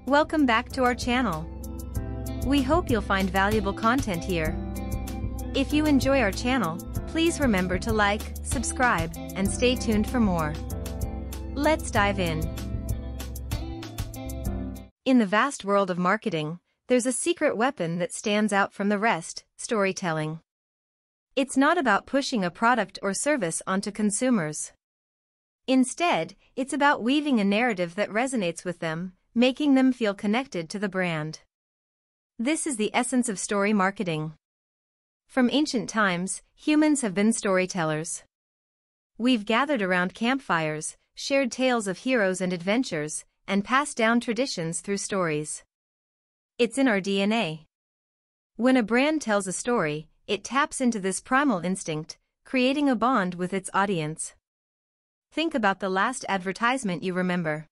Welcome back to our channel. We hope you'll find valuable content here. If you enjoy our channel, please remember to like, subscribe, and stay tuned for more. Let's dive in. In the vast world of marketing, there's a secret weapon that stands out from the rest: storytelling. It's not about pushing a product or service onto consumers. Instead, it's about weaving a narrative that resonates with them, making them feel connected to the brand. This is the essence of story marketing. From ancient times, humans have been storytellers. We've gathered around campfires, shared tales of heroes and adventures, and passed down traditions through stories. It's in our DNA. When a brand tells a story, it taps into this primal instinct, creating a bond with its audience. Think about the last advertisement you remember.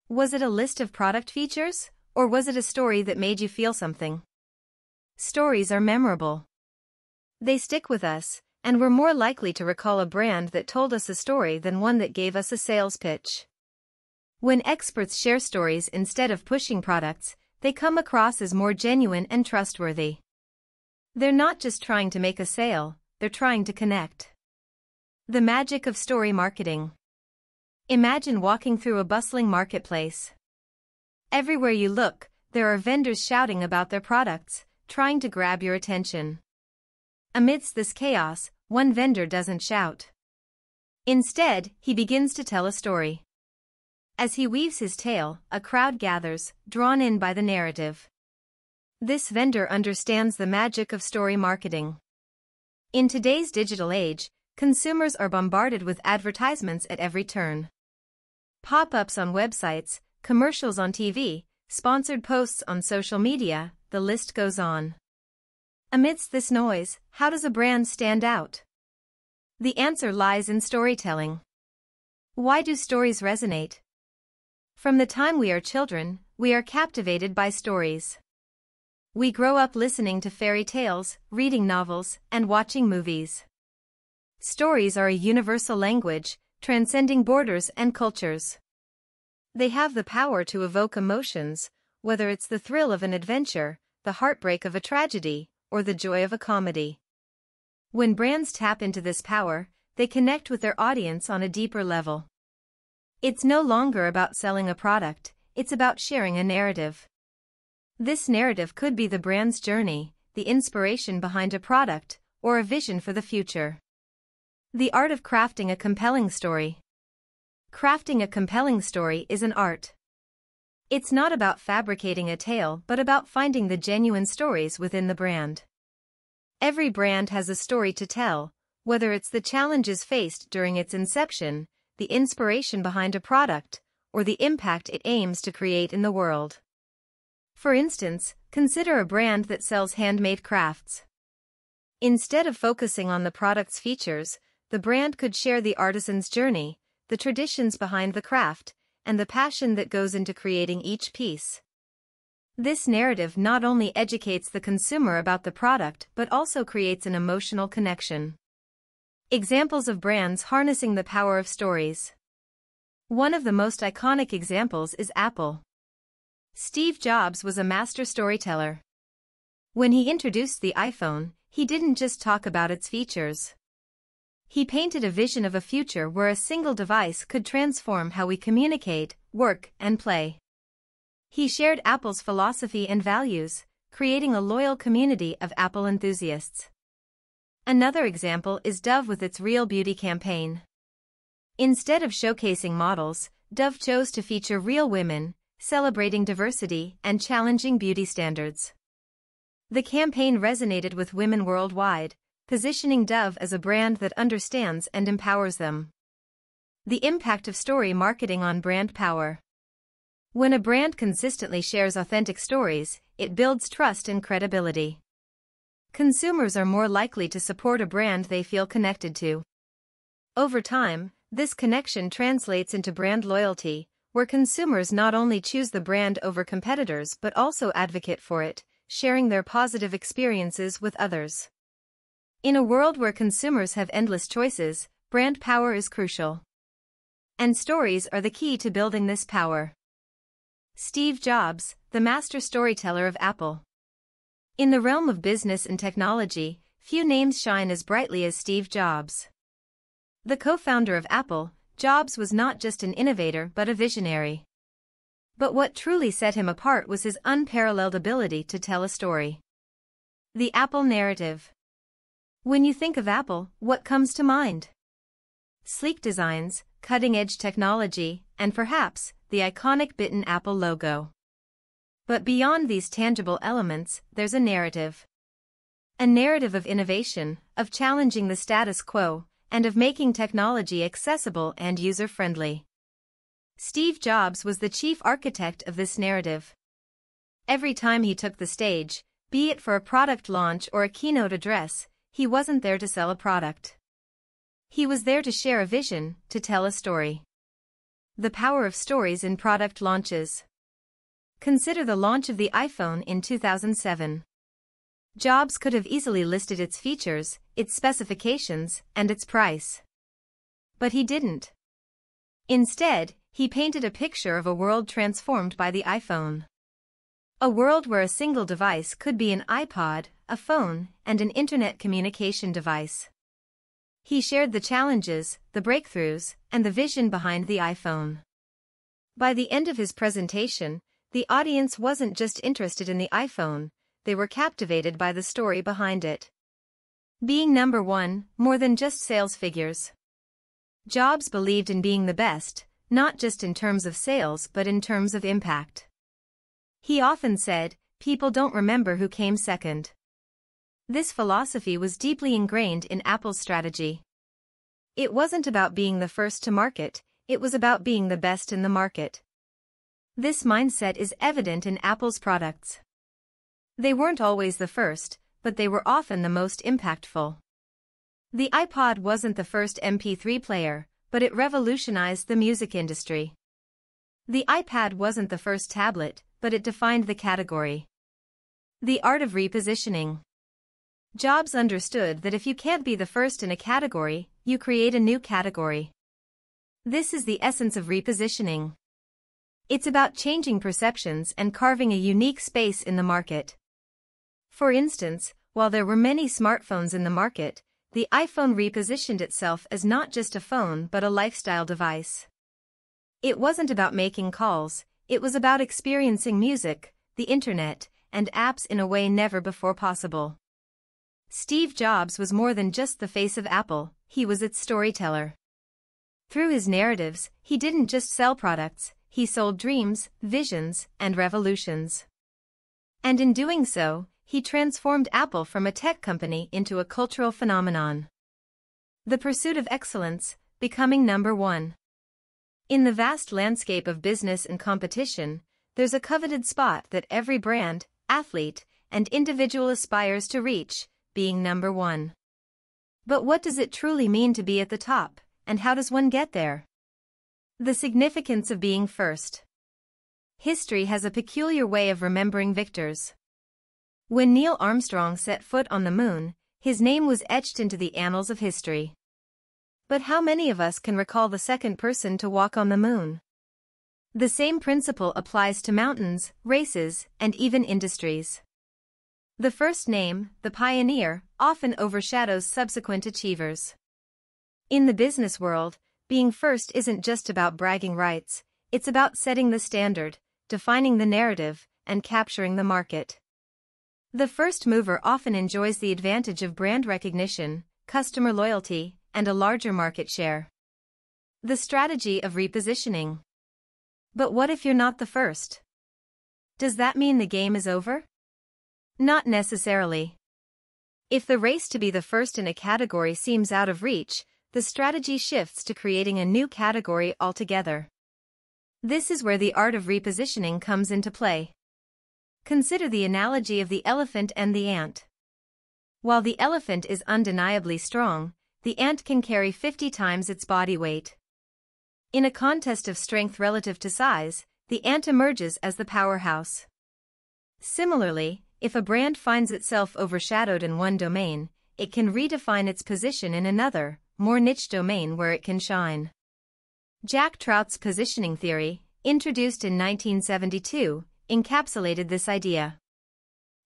Was it a list of product features, or was it a story that made you feel something? Stories are memorable. They stick with us, and we're more likely to recall a brand that told us a story than one that gave us a sales pitch. When experts share stories instead of pushing products, they come across as more genuine and trustworthy. They're not just trying to make a sale, they're trying to connect. The magic of story marketing. Imagine walking through a bustling marketplace. Everywhere you look, there are vendors shouting about their products, trying to grab your attention. Amidst this chaos, one vendor doesn't shout. Instead, he begins to tell a story. As he weaves his tale, a crowd gathers, drawn in by the narrative. This vendor understands the magic of story marketing. In today's digital age, consumers are bombarded with advertisements at every turn. Pop-ups on websites, commercials on TV, sponsored posts on social media, the list goes on. Amidst this noise, how does a brand stand out? The answer lies in storytelling. Why do stories resonate? From the time we are children, we are captivated by stories. We grow up listening to fairy tales, reading novels, and watching movies. Stories are a universal language, transcending borders and cultures. They have the power to evoke emotions, whether it's the thrill of an adventure, the heartbreak of a tragedy, or the joy of a comedy. When brands tap into this power, they connect with their audience on a deeper level. It's no longer about selling a product, it's about sharing a narrative. This narrative could be the brand's journey, the inspiration behind a product, or a vision for the future. The art of crafting a compelling story. Crafting a compelling story is an art. It's not about fabricating a tale but about finding the genuine stories within the brand. Every brand has a story to tell, whether it's the challenges faced during its inception, the inspiration behind a product, or the impact it aims to create in the world. For instance, consider a brand that sells handmade crafts. Instead of focusing on the product's features, the brand could share the artisan's journey, the traditions behind the craft, and the passion that goes into creating each piece. This narrative not only educates the consumer about the product but also creates an emotional connection. Examples of brands harnessing the power of stories. One of the most iconic examples is Apple. Steve Jobs was a master storyteller. When he introduced the iPhone, he didn't just talk about its features. He painted a vision of a future where a single device could transform how we communicate, work, and play. He shared Apple's philosophy and values, creating a loyal community of Apple enthusiasts. Another example is Dove with its Real Beauty campaign. Instead of showcasing models, Dove chose to feature real women, celebrating diversity and challenging beauty standards. The campaign resonated with women worldwide, positioning Dove as a brand that understands and empowers them. The impact of story marketing on brand power. When a brand consistently shares authentic stories, it builds trust and credibility. Consumers are more likely to support a brand they feel connected to. Over time, this connection translates into brand loyalty, where consumers not only choose the brand over competitors but also advocate for it, sharing their positive experiences with others. In a world where consumers have endless choices, brand power is crucial. And stories are the key to building this power. Steve Jobs, the master storyteller of Apple. In the realm of business and technology, few names shine as brightly as Steve Jobs. The co-founder of Apple, Jobs was not just an innovator but a visionary. But what truly set him apart was his unparalleled ability to tell a story. The Apple narrative. When you think of Apple, what comes to mind? Sleek designs, cutting-edge technology, and perhaps, the iconic bitten Apple logo. But beyond these tangible elements, there's a narrative. A narrative of innovation, of challenging the status quo, and of making technology accessible and user-friendly. Steve Jobs was the chief architect of this narrative. Every time he took the stage, be it for a product launch or a keynote address, he wasn't there to sell a product. He was there to share a vision, to tell a story. The power of stories in product launches. Consider the launch of the iPhone in 2007. Jobs could have easily listed its features, its specifications, and its price. But he didn't. Instead, he painted a picture of a world transformed by the iPhone. A world where a single device could be an iPod, a phone, and an internet communication device. He shared the challenges, the breakthroughs, and the vision behind the iPhone. By the end of his presentation, the audience wasn't just interested in the iPhone, they were captivated by the story behind it. Being number one, more than just sales figures. Jobs believed in being the best, not just in terms of sales but in terms of impact. He often said, "People don't remember who came second." This philosophy was deeply ingrained in Apple's strategy. It wasn't about being the first to market, it was about being the best in the market. This mindset is evident in Apple's products. They weren't always the first, but they were often the most impactful. The iPod wasn't the first MP3 player, but it revolutionized the music industry. The iPad wasn't the first tablet, but it defined the category. The art of repositioning. Jobs understood that if you can't be the first in a category, you create a new category. This is the essence of repositioning. It's about changing perceptions and carving a unique space in the market. For instance, while there were many smartphones in the market, the iPhone repositioned itself as not just a phone but a lifestyle device. It wasn't about making calls, it was about experiencing music, the internet, and apps in a way never before possible. Steve Jobs was more than just the face of Apple, he was its storyteller. Through his narratives, he didn't just sell products, he sold dreams, visions, and revolutions. And in doing so, he transformed Apple from a tech company into a cultural phenomenon. The pursuit of excellence, becoming number one. In the vast landscape of business and competition, there's a coveted spot that every brand, athlete, and individual aspires to reach, being number one. But what does it truly mean to be at the top, and how does one get there? The significance of being first. History has a peculiar way of remembering victors. When Neil Armstrong set foot on the moon, his name was etched into the annals of history. But how many of us can recall the second person to walk on the moon? The same principle applies to mountains, races, and even industries. The first name, the pioneer, often overshadows subsequent achievers. In the business world, being first isn't just about bragging rights, it's about setting the standard, defining the narrative, and capturing the market. The first mover often enjoys the advantage of brand recognition, customer loyalty, and a larger market share. The strategy of repositioning. But what if you're not the first? Does that mean the game is over? Not necessarily. If the race to be the first in a category seems out of reach, the strategy shifts to creating a new category altogether. This is where the art of repositioning comes into play. Consider the analogy of the elephant and the ant. While the elephant is undeniably strong, the ant can carry 50 times its body weight. In a contest of strength relative to size, the ant emerges as the powerhouse. Similarly, if a brand finds itself overshadowed in one domain, it can redefine its position in another, more niche domain where it can shine. Jack Trout's positioning theory, introduced in 1972, encapsulated this idea.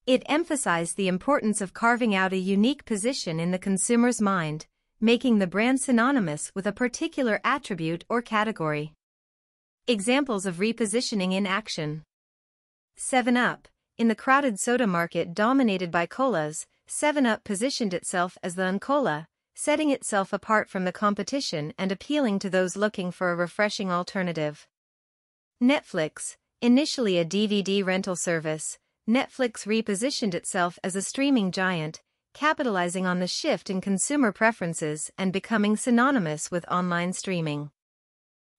It emphasized the importance of carving out a unique position in the consumer's mind, making the brand synonymous with a particular attribute or category. Examples of repositioning in action. 7-Up. In the crowded soda market dominated by colas, 7-Up positioned itself as the uncola, setting itself apart from the competition and appealing to those looking for a refreshing alternative. Netflix. Initially a DVD rental service, Netflix repositioned itself as a streaming giant, capitalizing on the shift in consumer preferences and becoming synonymous with online streaming.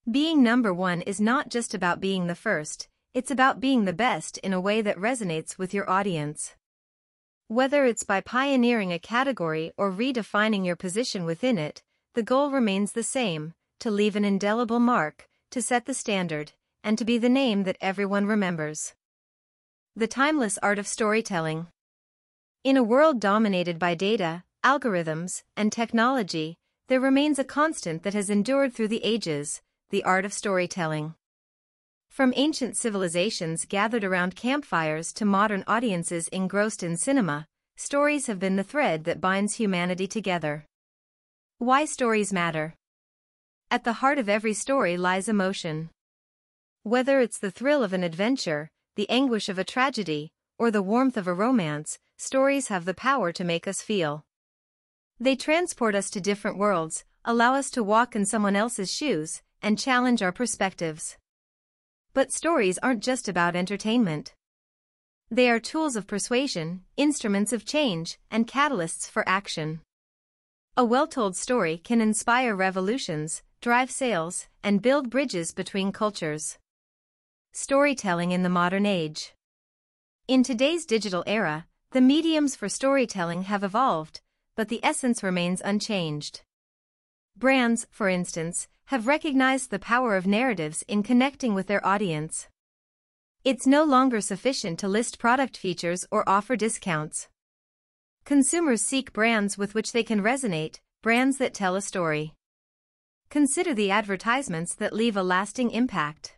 Being number one is not just about being the first, it's about being the best in a way that resonates with your audience. Whether it's by pioneering a category or redefining your position within it, the goal remains the same: to leave an indelible mark, to set the standard, and to be the name that everyone remembers. The timeless art of storytelling. In a world dominated by data, algorithms, and technology, there remains a constant that has endured through the ages: the art of storytelling. From ancient civilizations gathered around campfires to modern audiences engrossed in cinema, stories have been the thread that binds humanity together. Why stories matter? At the heart of every story lies emotion. Whether it's the thrill of an adventure, the anguish of a tragedy, or the warmth of a romance, stories have the power to make us feel. They transport us to different worlds, allow us to walk in someone else's shoes, and challenge our perspectives. But stories aren't just about entertainment. They are tools of persuasion, instruments of change, and catalysts for action. A well-told story can inspire revolutions, drive sales, and build bridges between cultures. Storytelling in the modern age. In today's digital era, the mediums for storytelling have evolved, but the essence remains unchanged. Brands, for instance, have recognized the power of narratives in connecting with their audience. It's no longer sufficient to list product features or offer discounts. Consumers seek brands with which they can resonate, brands that tell a story. Consider the advertisements that leave a lasting impact.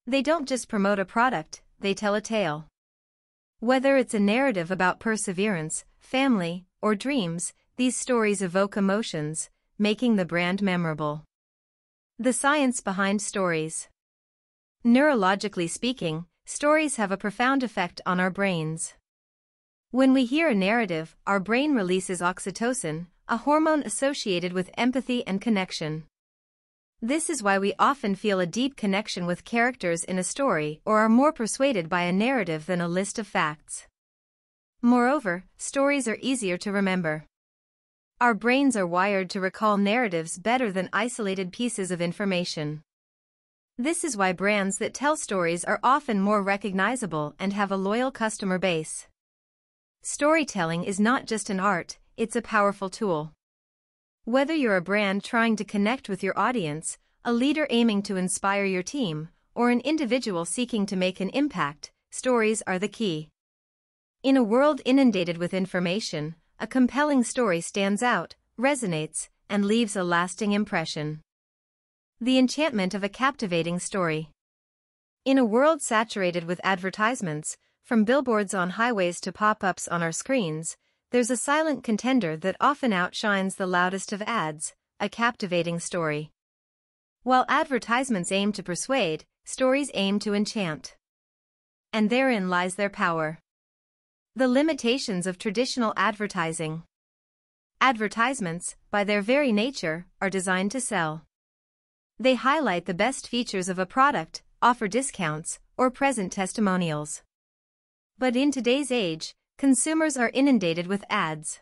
They don't just promote a product, they tell a tale. Whether it's a narrative about perseverance, family, or dreams, these stories evoke emotions, making the brand memorable. The science behind stories. Neurologically speaking, stories have a profound effect on our brains. When we hear a narrative, our brain releases oxytocin, a hormone associated with empathy and connection. This is why we often feel a deep connection with characters in a story or are more persuaded by a narrative than a list of facts. Moreover, stories are easier to remember. Our brains are wired to recall narratives better than isolated pieces of information. This is why brands that tell stories are often more recognizable and have a loyal customer base. Storytelling is not just an art, it's a powerful tool. Whether you're a brand trying to connect with your audience, a leader aiming to inspire your team, or an individual seeking to make an impact, stories are the key. In a world inundated with information, a compelling story stands out, resonates, and leaves a lasting impression. The enchantment of a captivating story. In a world saturated with advertisements, from billboards on highways to pop-ups on our screens, there's a silent contender that often outshines the loudest of ads: a captivating story. While advertisements aim to persuade, stories aim to enchant. And therein lies their power. The limitations of traditional advertising. Advertisements, by their very nature, are designed to sell. They highlight the best features of a product, offer discounts, or present testimonials. But in today's age, consumers are inundated with ads.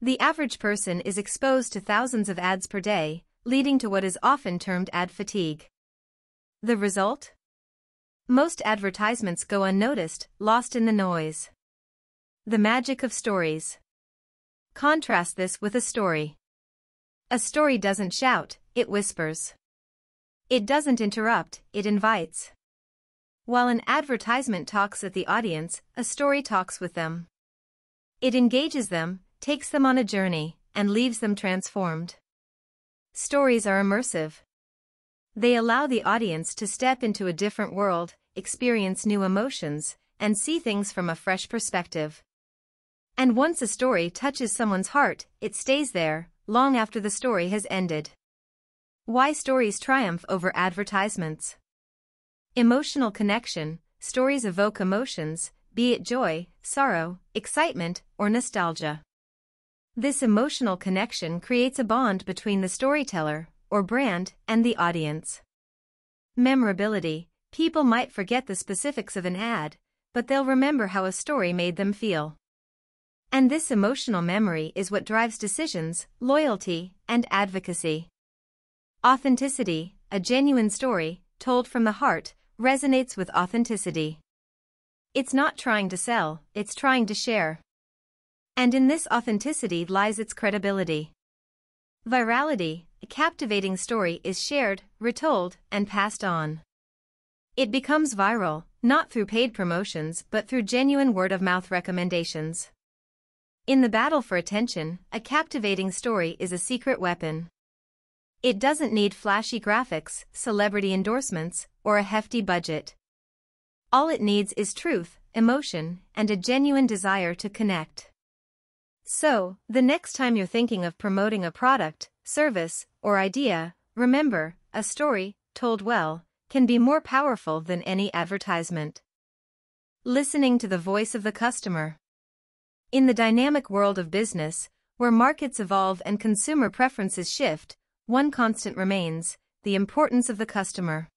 The average person is exposed to thousands of ads per day, leading to what is often termed ad fatigue. The result? Most advertisements go unnoticed, lost in the noise. The magic of stories. Contrast this with a story. A story doesn't shout, it whispers. It doesn't interrupt, it invites. While an advertisement talks at the audience, a story talks with them. It engages them, takes them on a journey, and leaves them transformed. Stories are immersive. They allow the audience to step into a different world, experience new emotions, and see things from a fresh perspective. And once a story touches someone's heart, it stays there, long after the story has ended. Why stories triumph over advertisements? Emotional connection. Stories evoke emotions, be it joy, sorrow, excitement, or nostalgia. This emotional connection creates a bond between the storyteller, or brand, and the audience. Memorability. People might forget the specifics of an ad, but they'll remember how a story made them feel. And this emotional memory is what drives decisions, loyalty, and advocacy. Authenticity. A genuine story, told from the heart, resonates with authenticity. It's not trying to sell, it's trying to share. And in this authenticity lies its credibility. Virality. A captivating story is shared, retold, and passed on. It becomes viral, not through paid promotions but through genuine word-of-mouth recommendations. In the battle for attention, a captivating story is a secret weapon. It doesn't need flashy graphics, celebrity endorsements, or a hefty budget. All it needs is truth, emotion, and a genuine desire to connect. So, the next time you're thinking of promoting a product, service, or idea, remember, a story, told well, can be more powerful than any advertisement. Listening to the voice of the customer. In the dynamic world of business, where markets evolve and consumer preferences shift, one constant remains: the importance of the customer.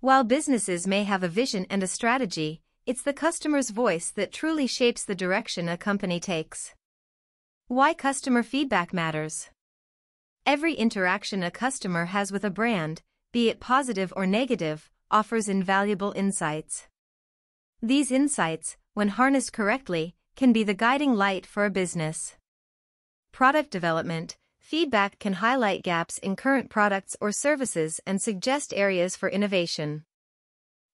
While businesses may have a vision and a strategy, it's the customer's voice that truly shapes the direction a company takes. Why customer feedback matters. Every interaction a customer has with a brand, be it positive or negative, offers invaluable insights. These insights, when harnessed correctly, can be the guiding light for a business. Product development. Feedback can highlight gaps in current products or services and suggest areas for innovation.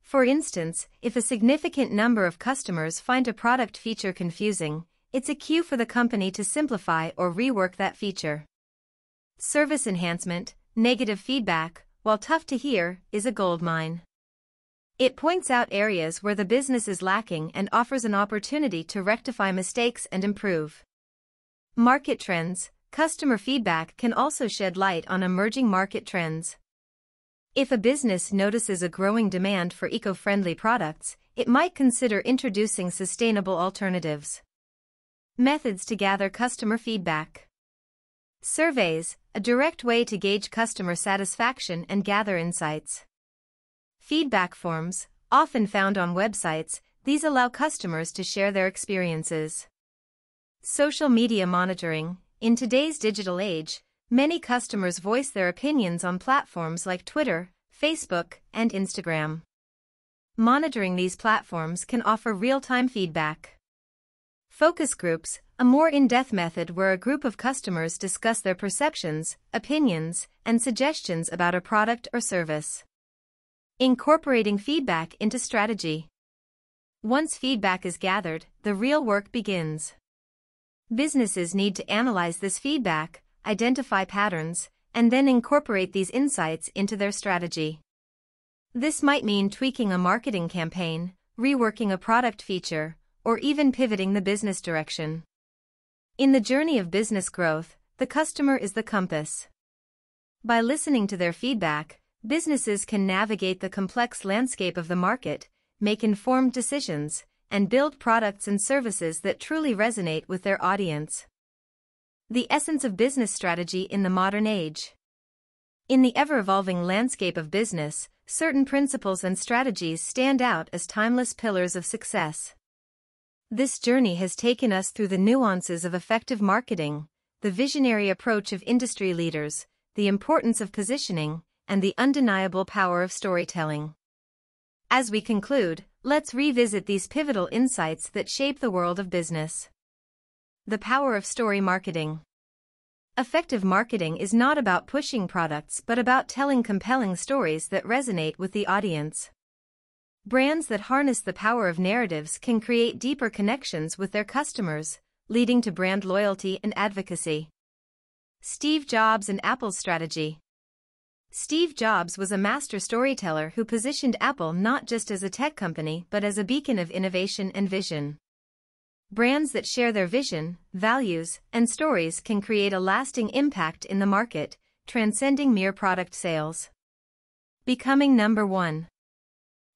For instance, if a significant number of customers find a product feature confusing, it's a cue for the company to simplify or rework that feature. Service enhancement. Negative feedback, while tough to hear, is a goldmine. It points out areas where the business is lacking and offers an opportunity to rectify mistakes and improve. Market trends. Customer feedback can also shed light on emerging market trends. If a business notices a growing demand for eco-friendly products, it might consider introducing sustainable alternatives. Methods to gather customer feedback. Surveys, a direct way to gauge customer satisfaction and gather insights. Feedback forms, often found on websites, these allow customers to share their experiences. Social media monitoring. In today's digital age, many customers voice their opinions on platforms like Twitter, Facebook, and Instagram. Monitoring these platforms can offer real-time feedback. Focus groups, a more in-depth method where a group of customers discuss their perceptions, opinions, and suggestions about a product or service. Incorporating feedback into strategy. Once feedback is gathered, the real work begins. Businesses need to analyze this feedback, identify patterns, and then incorporate these insights into their strategy. This might mean tweaking a marketing campaign, reworking a product feature, or even pivoting the business direction. In the journey of business growth, the customer is the compass. By listening to their feedback, businesses can navigate the complex landscape of the market, make informed decisions, and build products and services that truly resonate with their audience. The essence of business strategy in the modern age. In the ever-evolving landscape of business, certain principles and strategies stand out as timeless pillars of success. This journey has taken us through the nuances of effective marketing, the visionary approach of industry leaders, the importance of positioning, and the undeniable power of storytelling. As we conclude, let's revisit these pivotal insights that shape the world of business. The power of story marketing. Effective marketing is not about pushing products but about telling compelling stories that resonate with the audience. Brands that harness the power of narratives can create deeper connections with their customers, leading to brand loyalty and advocacy. Steve Jobs and Apple's strategy. Steve Jobs was a master storyteller who positioned Apple not just as a tech company but as a beacon of innovation and vision. Brands that share their vision, values, and stories can create a lasting impact in the market, transcending mere product sales. Becoming number one.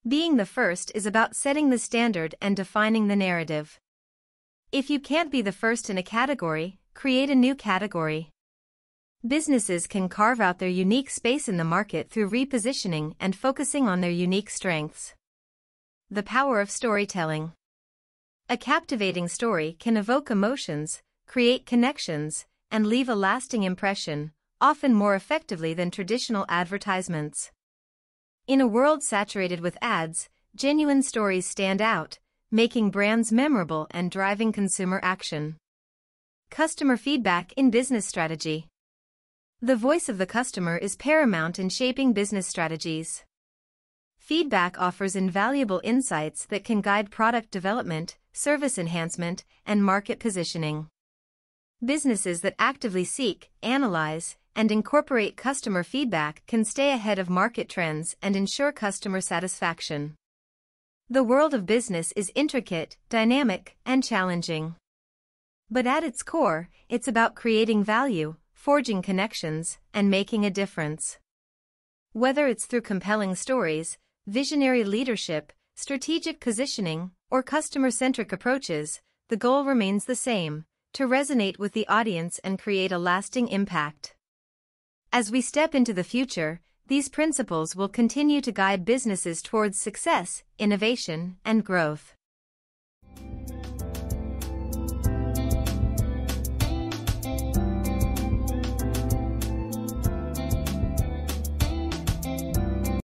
Being the first is about setting the standard and defining the narrative. If you can't be the first in a category, create a new category. Businesses can carve out their unique space in the market through repositioning and focusing on their unique strengths. The power of storytelling. A captivating story can evoke emotions, create connections, and leave a lasting impression, often more effectively than traditional advertisements. In a world saturated with ads, genuine stories stand out, making brands memorable and driving consumer action. Customer feedback in business strategy. The voice of the customer is paramount in shaping business strategies. Feedback offers invaluable insights that can guide product development, service enhancement, and market positioning. Businesses that actively seek, analyze, and incorporate customer feedback can stay ahead of market trends and ensure customer satisfaction. The world of business is intricate, dynamic, and challenging. But at its core, it's about creating value, forging connections, and making a difference. Whether it's through compelling stories, visionary leadership, strategic positioning, or customer-centric approaches, the goal remains the same: to resonate with the audience and create a lasting impact. As we step into the future, these principles will continue to guide businesses towards success, innovation, and growth.